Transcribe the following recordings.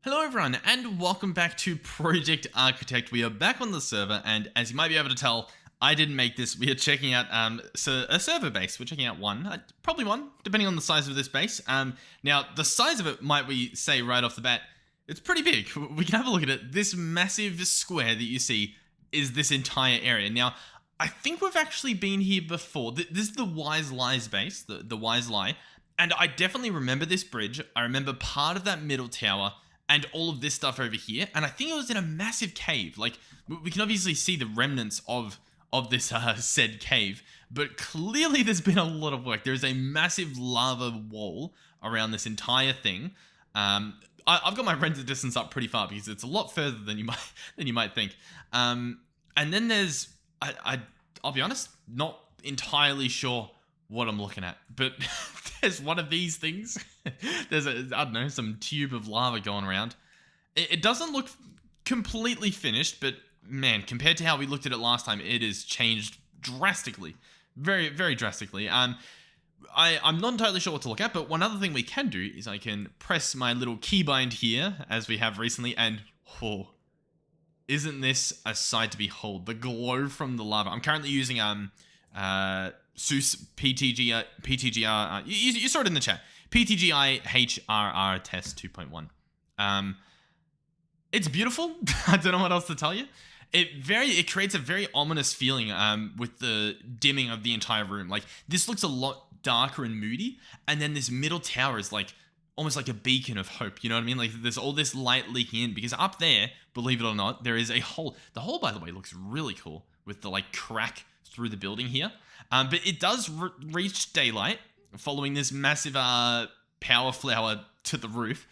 Hello everyone and welcome back to Project Architect. We are back on the server and as you might be able to tell, I didn't make this. We are checking out a server base. We're checking out one, probably one, depending on the size of this base. Now the size of it, might we say right off the bat, it's pretty big. We can have a look at it. This massive square that you see is this entire area. Now, I think we've actually been here before. This is the Wise Lies base, the Wise Lie. And I definitely remember this bridge. I remember part of that middle tower and all of this stuff over here. And I think it was in a massive cave. Like, we can obviously see the remnants of this said cave. But clearly there's been a lot of work. There's a massive lava wall around this entire thing. I've got my render distance up pretty far because it's a lot further than you might think. And then there's, I'll be honest, not entirely sure what I'm looking at, but there's one of these things. There's I don't know, some tube of lava going around. It doesn't look completely finished, but man, compared to how we looked at it last time, it has changed drastically. Very, very drastically. I'm not entirely sure what to look at, but one other thing we can do is I can press my little keybind here, as we have recently, and oh, isn't this a sight to behold? The glow from the lava. I'm currently using SUS PTGR. You saw it in the chat. PTGI HRR test 2.1. It's beautiful. I don't know what else to tell you. It creates a very ominous feeling with the dimming of the entire room. Like, this looks a lot darker and moody, and then this middle tower is like almost like a beacon of hope. You know what I mean? Like, there's all this light leaking in because up there, believe it or not, there is a hole. The hole, by the way, looks really cool with the like crack through the building here. But it does reach daylight following this massive power flower to the roof.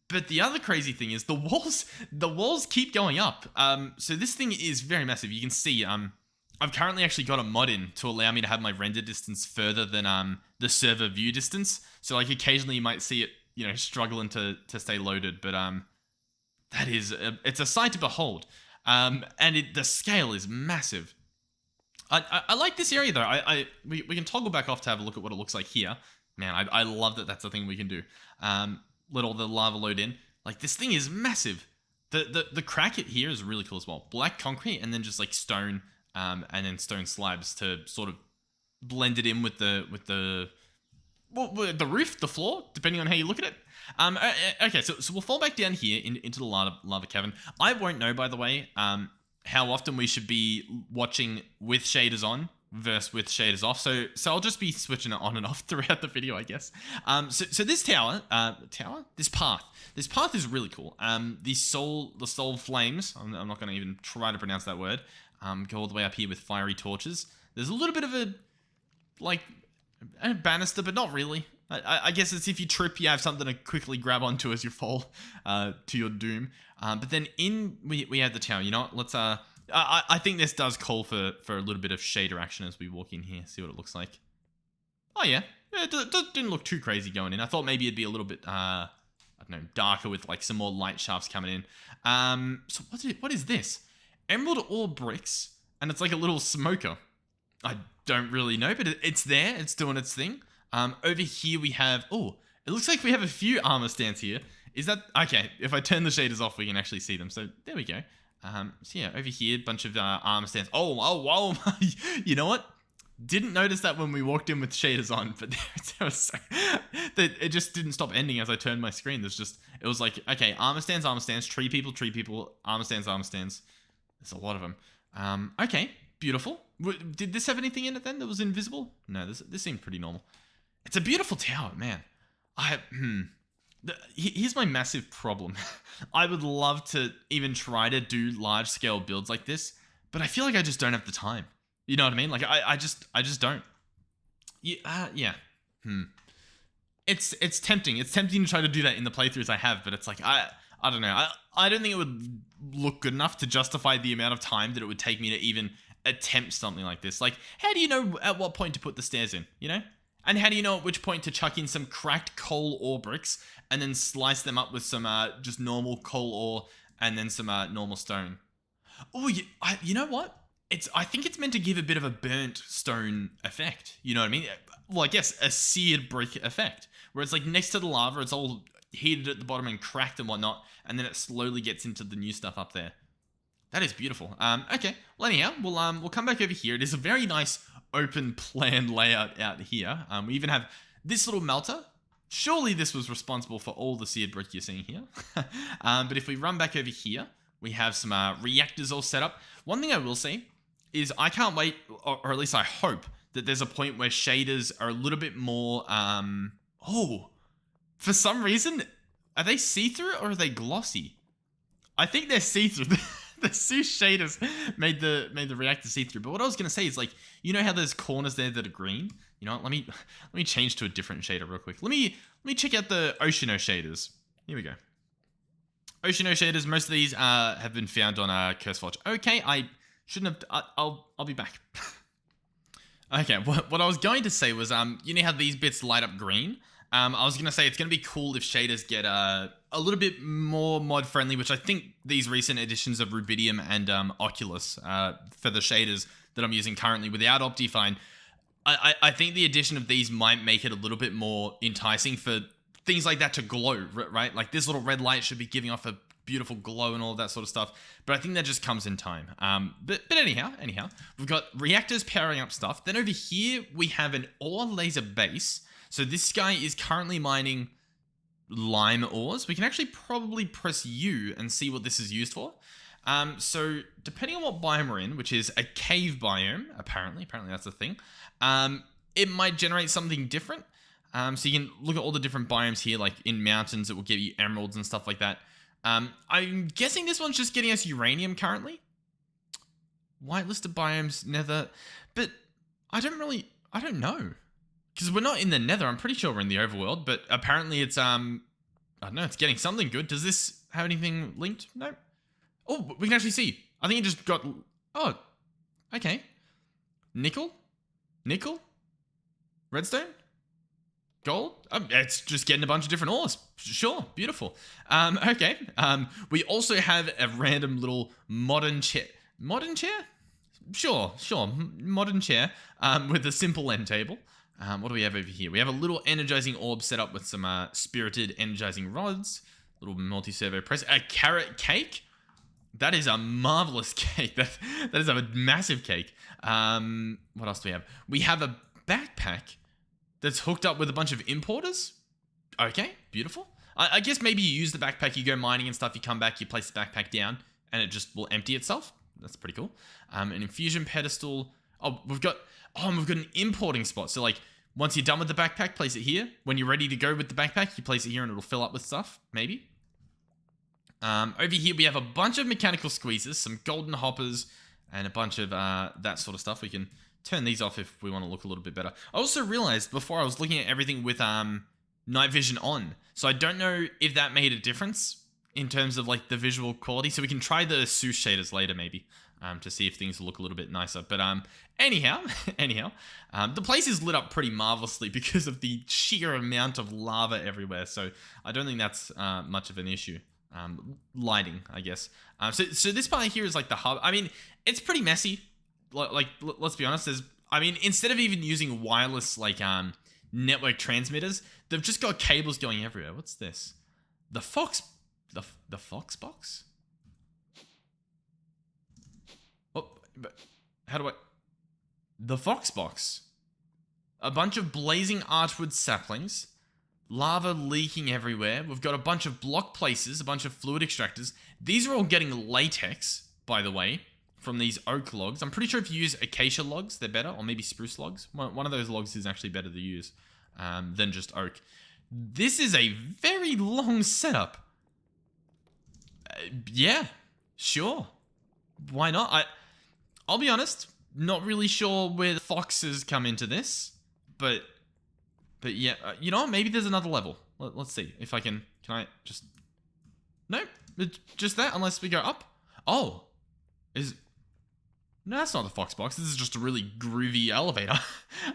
But the other crazy thing is the walls keep going up. So this thing is very massive. You can see I've currently actually got a mod in to allow me to have my render distance further than the server view distance. So like occasionally you might see it, you know, struggling to stay loaded. But that is it's a sight to behold. And the scale is massive. I like this area though. We can toggle back off to have a look at what it looks like here. Man, I love that that's a thing we can do. Let all the lava load in. Like, this thing is massive. The crack it here is really cool as well. Black concrete and then just like stone and then stone slabs to sort of blend it in with the roof, the floor, depending on how you look at it. Okay, so we'll fall back down here into the lava cavern. I won't know, by the way, how often we should be watching with shaders on versus with shaders off. So I'll just be switching it on and off throughout the video, I guess. So this this path is really cool. The soul flames, I'm not going to even try to pronounce that word, go all the way up here with fiery torches. There's a little bit of a banister, but not really. I guess it's if you trip, you have something to quickly grab onto as you fall to your doom. But then we have the tower. You know what? Let's I think this does call for a little bit of shader action as we walk in here. See what it looks like. Oh yeah, it didn't look too crazy going in. I thought maybe it'd be a little bit I don't know, darker with like some more light shafts coming in. So what is this? Emerald ore bricks, and it's like a little smoker. I don't really know, but it's there. It's doing its thing. Over here we have, oh, it looks like we have a few armor stands here. Is that, okay, if I turn the shaders off, we can actually see them. So there we go. So yeah, over here, a bunch of armor stands. Oh, you know what? Didn't notice that when we walked in with shaders on, but it just didn't stop ending as I turned my screen. It was like, okay, armor stands, tree people, armor stands. There's a lot of them. Okay, beautiful. Did this have anything in it then that was invisible? No, this seemed pretty normal. It's a beautiful tower, man. Here's my massive problem. I would love to even try to do large scale builds like this, but I feel like I just don't have the time. You know what I mean? Like I just don't. Yeah. It's tempting. It's tempting to try to do that in the playthroughs I have, but it's like I don't know. I don't think it would look good enough to justify the amount of time that it would take me to even attempt something like this. Like, how do you know at what point to put the stairs in, you know? And how do you know at which point to chuck in some cracked coal ore bricks and then slice them up with some just normal coal ore and then some normal stone? Oh, you know what? I think it's meant to give a bit of a burnt stone effect. You know what I mean? Well, I guess a seared brick effect, where it's like next to the lava, it's all heated at the bottom and cracked and whatnot, and then it slowly gets into the new stuff up there. That is beautiful. Okay, well anyhow, we'll come back over here. It is a very nice open plan layout out here. We even have this little melter. Surely this was responsible for all the seared brick you're seeing here. But if we run back over here, we have some reactors all set up. One thing I will say is I can't wait, or at least I hope, that there's a point where shaders are a little bit more, oh, for some reason, are they see-through or are they glossy? I think they're see-through. The Zeus shaders made the reactor see-through. But what I was gonna say is, like, you know how there's corners there that are green? You know what? Let me change to a different shader real quick. Let me check out the Oceano shaders. Here we go. Oceano shaders. Most of these have been found on CurseForge. Okay, I shouldn't have. I'll be back. Okay, what I was going to say was, you know how these bits light up green? I was going to say it's going to be cool if shaders get a little bit more mod friendly, which I think these recent editions of Rubidium and Oculus for the shaders that I'm using currently without Optifine, I think the addition of these might make it a little bit more enticing for things like that to glow, right? Like this little red light should be giving off a beautiful glow and all of that sort of stuff, but I think that just comes in time. But anyhow, we've got reactors powering up stuff. Then over here we have an ore laser base. So this guy is currently mining lime ores. We can actually probably press U and see what this is used for. So depending on what biome we're in, which is a cave biome, apparently that's a thing, it might generate something different. So you can look at all the different biomes here, like in mountains, it will give you emeralds and stuff like that. I'm guessing this one's just getting us uranium currently. Whitelisted biomes, nether, but I don't know. Because we're not in the nether, I'm pretty sure we're in the overworld, but apparently it's, I don't know, it's getting something good. Does this have anything linked? No. Oh, we can actually see. I think it just got, oh, okay. Nickel? Redstone? Gold? It's just getting a bunch of different ores. Sure, beautiful. Okay. We also have a random little modern chair. Modern chair? Sure. Modern chair with a simple end table. What do we have over here? We have a little energizing orb set up with some spirited energizing rods. Little multi-servo press. A carrot cake? That is a marvelous cake. That is a massive cake. What else do we have? We have a backpack that's hooked up with a bunch of importers. Okay, beautiful. I guess maybe you use the backpack, you go mining and stuff, you come back, you place the backpack down, and it just will empty itself. That's pretty cool. An infusion pedestal. Oh, we've got an importing spot. So like, once you're done with the backpack, place it here. When you're ready to go with the backpack, you place it here and it'll fill up with stuff, maybe. Over here, we have a bunch of mechanical squeezers, some golden hoppers, and a bunch of that sort of stuff. We can turn these off if we want to look a little bit better. I also realized before I was looking at everything with night vision on. So I don't know if that made a difference in terms of like the visual quality. So we can try the Zeus shaders later maybe to see if things look a little bit nicer. But anyhow, the place is lit up pretty marvelously because of the sheer amount of lava everywhere. So I don't think that's much of an issue. Lighting, I guess. So this part here is like the hub. I mean, it's pretty messy. Like, let's be honest. Instead of even using wireless like network transmitters, they've just got cables going everywhere. What's this? The Fox box? Oh, but how do I? The Fox box. A bunch of blazing archwood saplings. Lava leaking everywhere. We've got a bunch of block places, a bunch of fluid extractors. These are all getting latex, by the way, from these oak logs. I'm pretty sure if you use acacia logs, they're better, or maybe spruce logs. One of those logs is actually better to use than just oak. This is a very long setup. Yeah, sure. Why not? I'll be honest, not really sure where the foxes come into this, but yeah, you know what? Maybe there's another level. Let's see if I can I just... Nope, it's just that, unless we go up. Oh, no, that's not the fox box. This is just a really groovy elevator.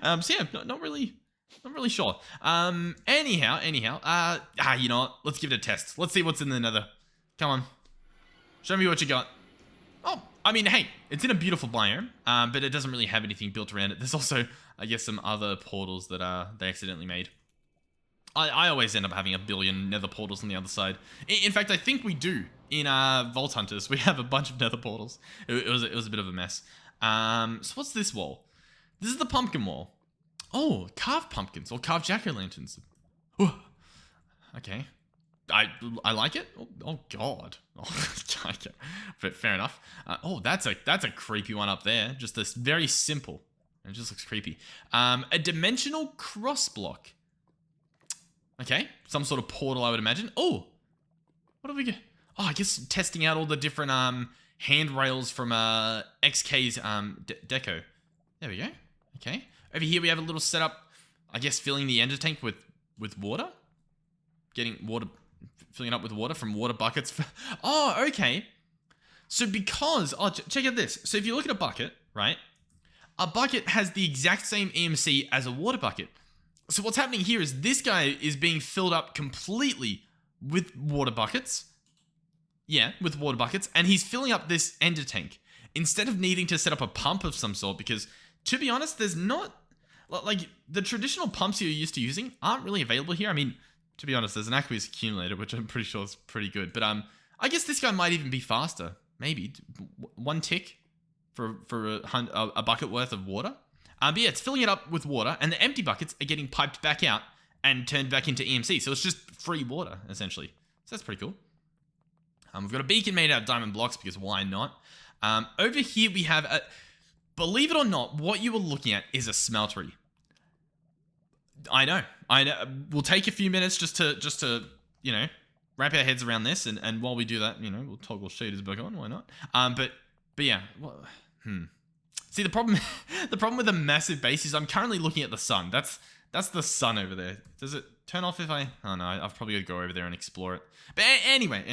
So yeah, not really sure. Anyhow, you know what? Let's give it a test. Let's see what's in the nether. Come on. Show me what you got. Oh, I mean, hey, it's in a beautiful biome, but it doesn't really have anything built around it. There's also, I guess, some other portals that they accidentally made. I always end up having a billion nether portals on the other side. In fact, I think we do in Vault Hunters. We have a bunch of nether portals. It was a bit of a mess. So what's this wall? This is the pumpkin wall. Oh, carved pumpkins or carved jack-o'-lanterns. Okay. I like it. Oh God. Okay. But fair enough. That's a creepy one up there. Just this very simple. It just looks creepy. A dimensional cross block. Okay, some sort of portal, I would imagine. Oh, what do we get? Oh, I guess testing out all the different handrails from XK's deco. There we go. Okay. Over here we have a little setup. I guess filling the ender tank with water. Getting water, filling it up with water from water buckets. Oh, okay. So because check out this. So if you look at a bucket, right? A bucket has the exact same EMC as a water bucket. So what's happening here is this guy is being filled up completely with water buckets. Yeah, with water buckets. And he's filling up this ender tank. Instead of needing to set up a pump of some sort. Because, to be honest, there's not... Like, the traditional pumps you're used to using aren't really available here. I mean, to be honest, there's an aqueous accumulator, which I'm pretty sure is pretty good. But I guess this guy might even be faster. Maybe. One tick for a bucket worth of water. But yeah, it's filling it up with water, and the empty buckets are getting piped back out and turned back into EMC. So it's just free water, essentially. So that's pretty cool. We've got a beacon made out of diamond blocks, because why not? Over here we have a... Believe it or not, what you were looking at is a smeltery. I know. We'll take a few minutes just to you know, wrap our heads around this, and while we do that, you know, we'll toggle shaders back on. Why not? But yeah. See, the problem with a massive base is I'm currently looking at the sun. That's the sun over there. Does it turn off if I... Oh no, I've probably got to go over there and explore it. But anyway.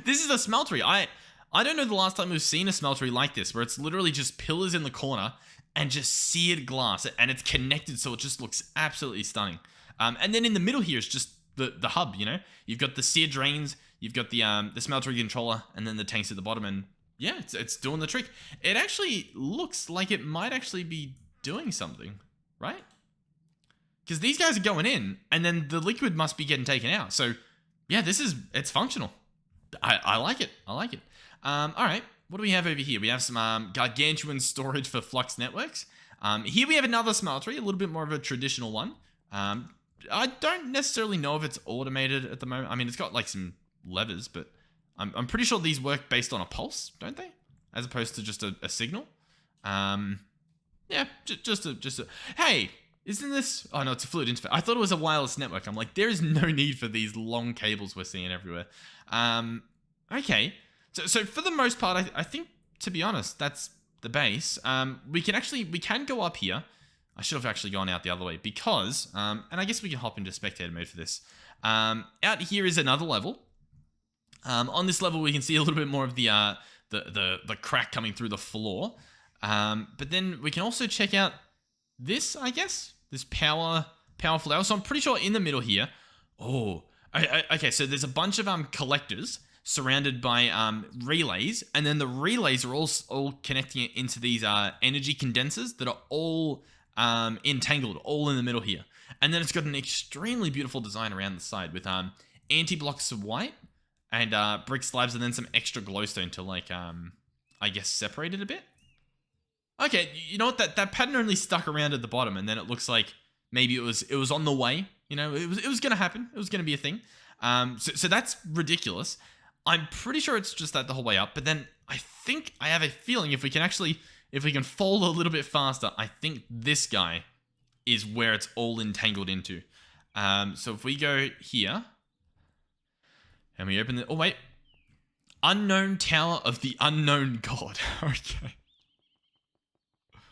This is a smeltery. I don't know the last time we've seen a smeltery like this, where it's literally just pillars in the corner and just seared glass, and it's connected, so it just looks absolutely stunning. And then in the middle here is just the hub, you know? You've got the seared drains, you've got the smeltery controller, and then the tanks at the bottom, and yeah, it's doing the trick. It actually looks like it might actually be doing something, right? Because these guys are going in, and then the liquid must be getting taken out. So yeah, it's functional. I like it. All right, what do we have over here? We have some gargantuan storage for flux networks. Here we have another smeltery, a little bit more of a traditional one. I don't necessarily know if it's automated at the moment. I mean, it's got like some levers, but I'm pretty sure these work based on a pulse, don't they? As opposed to just a signal. Yeah, just a... Hey, isn't this... Oh, no, it's a fluid interface. I thought it was a wireless network. I'm like, there is no need for these long cables we're seeing everywhere. Okay. So for the most part, I think, to be honest, that's the base. We can go up here. I should have actually gone out the other way because... and I guess we can hop into spectator mode for this. Out here is another level. On this level, we can see a little bit more of the crack coming through the floor. But then we can also check out this, I guess, this powerful level. So I'm pretty sure in the middle here. Oh, okay. So there's a bunch of collectors surrounded by relays, and then the relays are all connecting it into these energy condensers that are all entangled, all in the middle here. And then it's got an extremely beautiful design around the side with anti-blocks of white and brick slabs, and then some extra glowstone to like I guess separate it a bit. Okay, you know what? That pattern only stuck around at the bottom, and then it looks like maybe it was on the way. You know, it was gonna happen. It was gonna be a thing. So that's ridiculous. I'm pretty sure it's just that the whole way up. But then I have a feeling if we can fold a little bit faster, I think this guy is where it's all entangled into. So if we go here and we open the... Oh, wait. Unknown Tower of the Unknown God. Okay.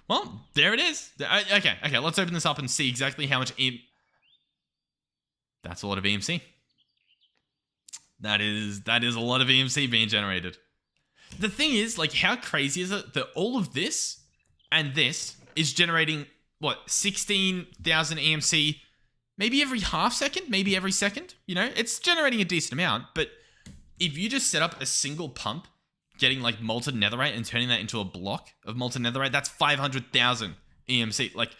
Well, there it is. Okay, let's open this up and see exactly how much... That's a lot of EMC. That is a lot of EMC being generated. The thing is, like, how crazy is it that all of this and this is generating, what, 16,000 EMC maybe every half second, maybe every second? You know, it's generating a decent amount, but if you just set up a single pump, getting, like, molten netherite and turning that into a block of molten netherite, that's 500,000 EMC. Like,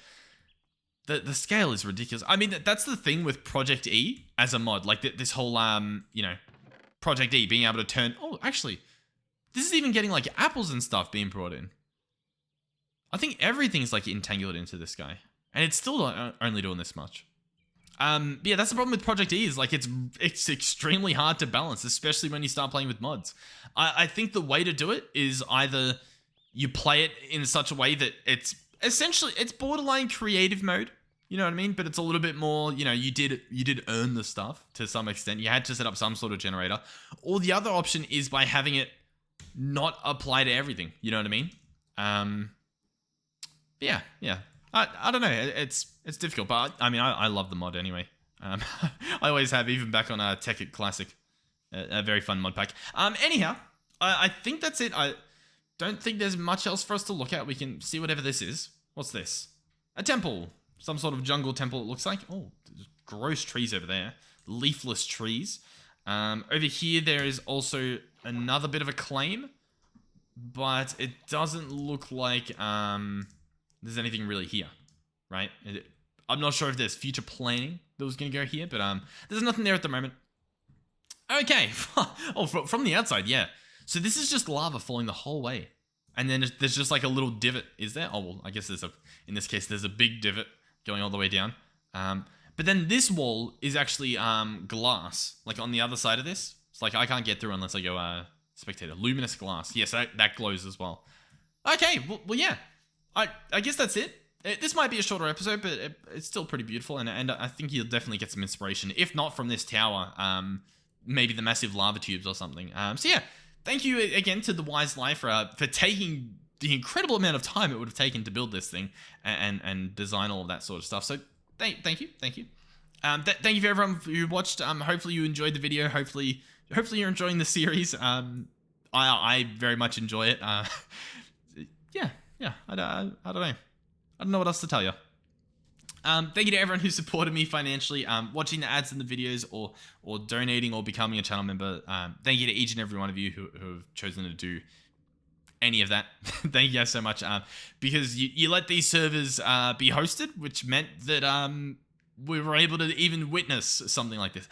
the scale is ridiculous. I mean, that's the thing with Project E as a mod. Like this whole, you know, Project E being able to turn... Oh, actually, this is even getting like apples and stuff being brought in. I think everything's like entangled into this guy. And it's still not only doing this much. Yeah, that's the problem with Project E is like it's extremely hard to balance, especially when you start playing with mods. I think the way to do it is either you play it in such a way that it's essentially, it's borderline creative mode. You know what I mean? But it's a little bit more, you know, you did earn the stuff to some extent. You had to set up some sort of generator. Or the other option is by having it not apply to everything. You know what I mean? Yeah. I don't know. It's difficult, but I mean, I love the mod anyway. I always have, even back on Tech It Classic. A very fun mod pack. Anyhow, I think that's it. I don't think there's much else for us to look at. We can see whatever this is. What's this? A temple. Some sort of jungle temple, it looks like. Oh, there's gross trees over there. Leafless trees. Over here, there is also another bit of a claim. But it doesn't look like there's anything really here. Right? I'm not sure if there's future planning that was going to go here. But there's nothing there at the moment. Okay. Oh, from the outside, yeah. So this is just lava falling the whole way. And then there's just like a little divot. Is there? Oh, well, I guess in this case, there's a big divot going all the way down. But then this wall is actually glass, like on the other side of this. It's like I can't get through unless I go spectator. Luminous glass. Yes, that glows as well. Okay, well yeah. I guess that's it. This might be a shorter episode, but it's still pretty beautiful. And I think you'll definitely get some inspiration. If not from this tower, maybe the massive lava tubes or something. So yeah, thank you again to The Wise Life for taking the incredible amount of time it would have taken to build this thing and design all of that sort of stuff. So thank you. Thank you for everyone who watched. Hopefully you enjoyed the video. Hopefully you're enjoying the series. I very much enjoy it. Yeah. I don't know. I don't know what else to tell you. Thank you to everyone who supported me financially, watching the ads in the videos or donating or becoming a channel member. Thank you to each and every one of you who have chosen to do any of that. Thank you guys so much. Because you let these servers be hosted, which meant that we were able to even witness something like this.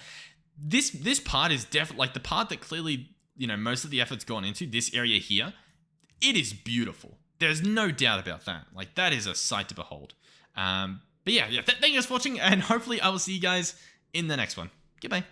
This part is definitely like the part that clearly, you know, most of the effort's gone into, this area here. It is beautiful. There's no doubt about that. Like, that is a sight to behold. But yeah, thank you guys for watching, and hopefully I will see you guys in the next one. Goodbye.